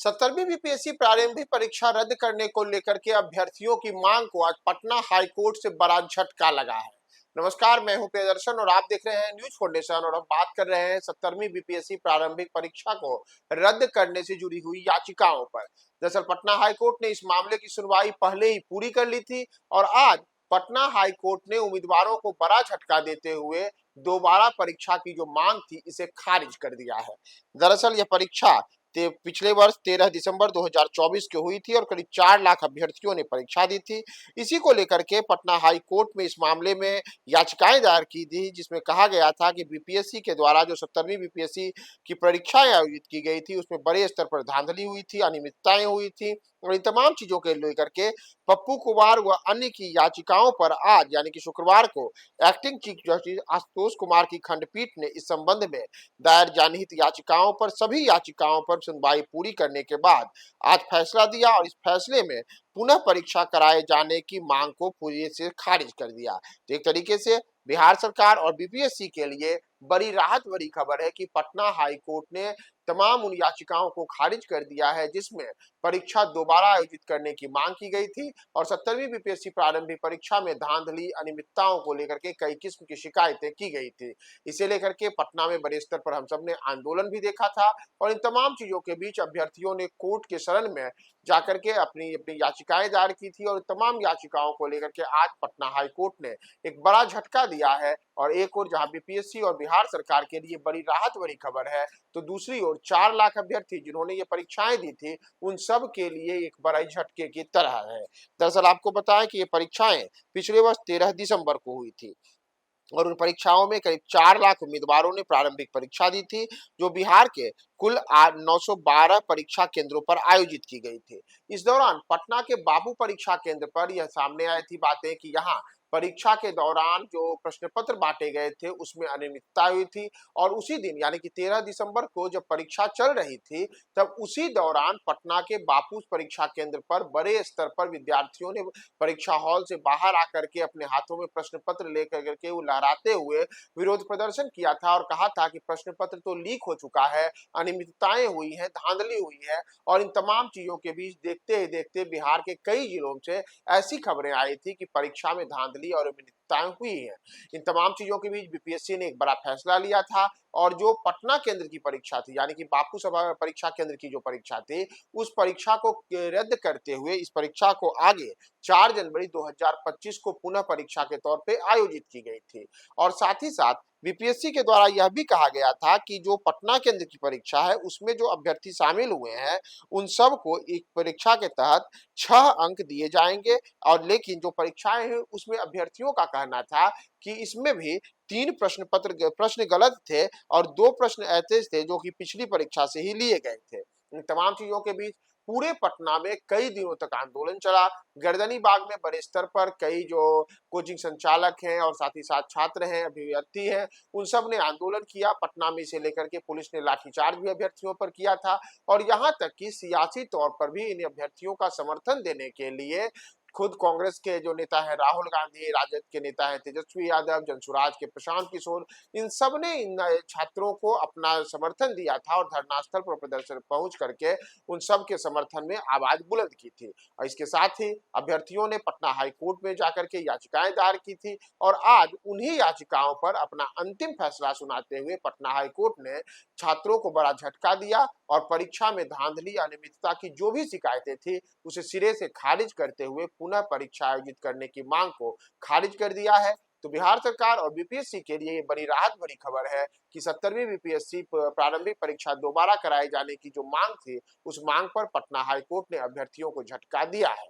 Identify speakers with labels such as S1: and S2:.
S1: 17वीं BPSC प्रारंभिक परीक्षा रद्द करने को लेकर के अभ्यर्थियों की मांग को आज पटना हाई कोर्ट से बड़ा झटका लगा है। नमस्कार, मैं हूं प्रियदर्शन और आप देख रहे हैं न्यूज फाउंडेशन और हम बात कर रहे हैं 17वीं बीपीएससी प्रारंभिक परीक्षा को रद्द करने से जुड़ी हुई याचिकाओं पर। दरअसल पटना हाई कोर्ट ने इस मामले की सुनवाई पहले ही पूरी कर ली थी और आज पटना हाई कोर्ट ने उम्मीदवारों को बड़ा झटका देते हुए दोबारा परीक्षा की जो मांग थी इसे खारिज कर दिया है। दरअसल यह परीक्षा पिछले वर्ष 13 दिसंबर 2024 को हुई थी और करीब 4 लाख अभ्यर्थियों ने परीक्षा दी थी। इसी को लेकर के पटना हाई कोर्ट में इस मामले में याचिकाएं दायर की थी, जिसमें कहा गया था कि बीपीएससी के द्वारा जो 17वीं बीपीएससी की परीक्षाएं आयोजित की गई थी उसमें बड़े स्तर पर धांधली हुई थी, अनियमितताएं हुई थी और इन तमाम चीजों के लेकर के पप्पू कुमार व अन्य की याचिकाओं पर आज यानी कि शुक्रवार को acting chief justice Ashutosh Kumar की खंडपीठ ने इस संबंध में दायर जनहित याचिकाओं पर सभी याचिकाओं पर सुनवाई पूरी करने के बाद आज फैसला दिया और इस फैसले में पुनः परीक्षा कराए जाने की मांग को पूरी से खारिज कर दिया। तो एक तरीके से बिहार सरकार और बीपीएससी के लिए बड़ी राहत भरी खबर है कि पटना हाई कोर्ट ने तमाम उन याचिकाओं को खारिज कर दिया है जिसमें परीक्षा दोबारा आयोजित करने की मांग की गई थी और 17वीं बीपीएससी प्रारंभिक परीक्षा में धांधली अनियमितताओं को लेकर के कई किस्म की शिकायतें की गई थी। इसे लेकर के पटना में बड़े स्तर पर हम सब ने आंदोलन भी देखा था और इन तमाम चीजों के बीच अभ्यर्थियों ने कोर्ट के शरण में जाकर के अपनी अपनी याचिकाएं दायर की थी और तमाम याचिकाओं को लेकर के आज पटना हाई कोर्ट ने एक बड़ा झटका दिया है। और एक और जहां बीपीएससी और बिहार सरकार के लिए बड़ी राहत भरी खबर है, तो दूसरी ओर 4 लाख अभ्यर्थी जिन्होंने ये परीक्षाएं दी थी उन सब के लिए एक बड़े झटके की तरह है। दरअसल आपको बताएं कि ये परीक्षाएं पिछले वर्ष 13 दिसंबर को हुई थी और उन परीक्षाओं में करीब 4 लाख उम्मीदवारों ने प्रारंभिक परीक्षा दी थी, जो बिहार के कुल 912 परीक्षा केंद्रों पर आयोजित की गई थी। इस दौरान पटना के बाबू परीक्षा केंद्र पर यह सामने आई थी बातें कि यहाँ परीक्षा के दौरान जो प्रश्न पत्र बांटे गए थे उसमें अनियमितता हुई थी और उसी दिन यानी कि 13 दिसंबर को जब परीक्षा चल रही थी तब उसी दौरान पटना के बापू परीक्षा केंद्र पर बड़े स्तर पर विद्यार्थियों ने परीक्षा हॉल से बाहर आकर के अपने हाथों में प्रश्न पत्र लेकर के वो लहराते हुए विरोध प्रदर्शन किया था और कहा था कि प्रश्न पत्र तो लीक हो चुका है, अनियमितताएं हुई हैं, धांधली हुई है और इन तमाम चीजों के बीच देखते ही देखते बिहार के कई जिलों से ऐसी खबरें आई थी कि परीक्षा में धांधली और अनियमितताएं हुई हैं। इन तमाम चीजों के बीच बीपीएससी ने एक बड़ा फैसला लिया था और जो पटना केंद्र की परीक्षा थी यानी कि बापू सभा परीक्षा केंद्र की जो परीक्षा थी उस परीक्षा को रद्द करते हुए इस परीक्षा को आगे 4 जनवरी 2025 को पुनः परीक्षा के तौर पे आयोजित की गई थी। और साथ ही साथ बीपीएससी के द्वारा यह भी कहा गया था कि जो पटना केंद्र की परीक्षा है उसमें जो अभ्यर्थी शामिल हुए हैं उन सब को एक परीक्षा के तहत 6 अंक दिए जाएंगे और लेकिन जो परीक्षाएं हैं उसमें अभ्यर्थियों का कहना था कि इसमें भी 3 प्रश्न गलत थे और 2 प्रश्न ऐसे थे जो कि पिछली परीक्षा से ही लिए गए थे। इन तमाम चीजों के बीच पूरे पटना में कई दिनों तक आंदोलन चला। गर्दनी बाग में बड़े स्तर पर कई जो कोचिंग संचालक हैं और साथ ही साथ छात्र हैं, अभ्यर्थी हैं, उन सब ने आंदोलन किया। पटना में इसे लेकर के पुलिस ने लाठीचार्ज भी अभ्यर्थियों पर किया था और यहाँ तक कि सियासी तौर पर भी इन अभ्यर्थियों का समर्थन देने के लिए खुद कांग्रेस के जो नेता है राहुल गांधी, राजद के नेता है तेजस्वी यादव, जनसुराज के प्रशांत किशोर, इन सब ने इन छात्रों को अपना समर्थन दिया था और धरनास्थल पर प्रदर्शन पहुंच करके उन सब के समर्थन में आवाज बुलंद की थी। और इसके साथ ही अभ्यर्थियों ने पटना हाई कोर्ट में जाकर के याचिकाएं दायर की थी और आज उन्हीं याचिकाओं पर अपना अंतिम फैसला सुनाते हुए पटना हाई कोर्ट ने छात्रों को बड़ा झटका दिया और परीक्षा में धांधली अनियमितता की जो भी शिकायतें थी उसे सिरे से खारिज करते हुए पुनः परीक्षा आयोजित करने की मांग को खारिज कर दिया है। तो बिहार सरकार और बीपीएससी के लिए ये बड़ी राहत भरी खबर है कि 17वीं बीपीएससी प्रारंभिक परीक्षा दोबारा कराए जाने की जो मांग थी उस मांग पर पटना हाई कोर्ट ने अभ्यर्थियों को झटका दिया है।